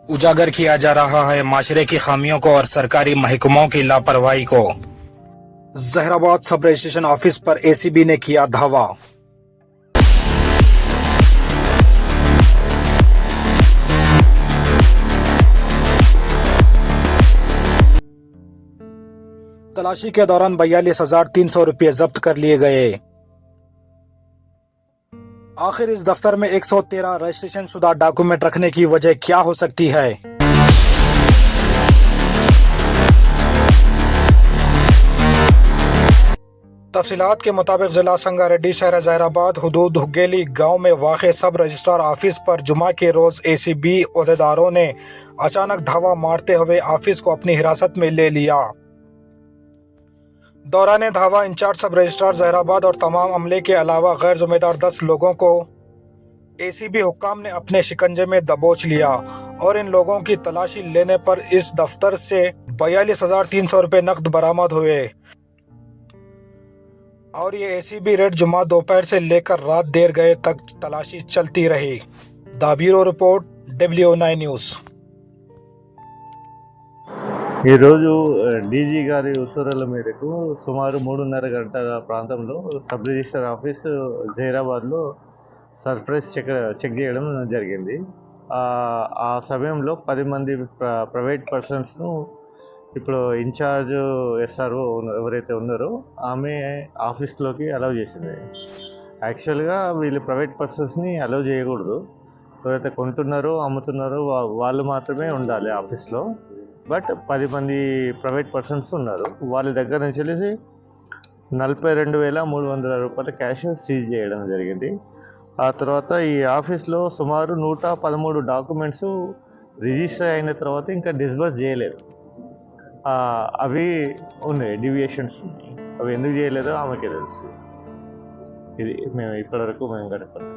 उजागर किया जा रहा है माशरे की खामियों को और सरकारी महकमों की लापरवाही को। जहराबाद सब रजिस्ट्रेशन ऑफिस पर एसीबी ने किया धावा। तलाशी के दौरान 42,300 रुपये जब्त कर लिए गए। आखिर इस दफ्तर में 113 रजिस्ट्रेशन शुदा डॉक्यूमेंट रखने की वजह क्या हो सकती है? तफसीलात के मुताबिक जिला संगारेड्डी शहर जहराबाद हदूद हुगेली गांव में वाक़ सब रजिस्ट्रार ऑफिस पर जुमा के रोज़ एसीबी ओहदेदारों ने अचानक धावा मारते हुए ऑफिस को अपनी हिरासत में ले लिया। दौरान धावा इंचार्ज सब रजिस्ट्रार जहराबाद और तमाम अमले के अलावा गैर जिम्मेदार 10 लोगों को एसीबी हुक्काम ने अपने शिकंजे में दबोच लिया और इन लोगों की तलाशी लेने पर इस दफ्तर से 42,300 रुपये नकद बरामद हुए और ये एसीबी रेड जुमा दोपहर से लेकर रात देर गए तक तलाशी चलती रही। The bureau report WO9 news. ఈరోజు డీజీ గారి ఉత్తర్వుల మేరకు సుమారు 3:30 గంటల ప్రాంతంలో సబ్ రిజిస్టర్ ఆఫీస్ జైరాబాద్లో సర్ప్రైజ్ చెక్ చేయడం జరిగింది. ఆ సమయంలో 10 మంది ప్రైవేట్ పర్సన్స్ను ఇప్పుడు ఇన్ఛార్జ్ SRO ఎవరైతే ఉన్నారో ఆమె ఆఫీస్లోకి అలౌ చేసింది. యాక్చువల్గా వీళ్ళు ప్రైవేట్ పర్సన్స్ని అలౌ చేయకూడదు. ఎవరైతే కొంటున్నారో అమ్ముతున్నారో వాళ్ళు మాత్రమే ఉండాలి ఆఫీస్లో. బట్ 10 మంది ప్రైవేట్ పర్సన్స్ ఉన్నారు. వాళ్ళ దగ్గర నుంచి వెళ్ళి 42,300 రూపాయల క్యాష్ సీజ్ చేయడం జరిగింది. ఆ తర్వాత ఈ ఆఫీస్లో సుమారు 113 డాక్యుమెంట్స్ రిజిస్టర్ అయిన తర్వాత ఇంకా డిస్బర్స్ చేయలేదు. అవి ఉన్నాయి, డీవియేషన్స్ ఉన్నాయి. అవి ఎందుకు చేయలేదో ఆమెకే తెలుసు. ఇది మేము ఇప్పటివరకు మేము గడపడం.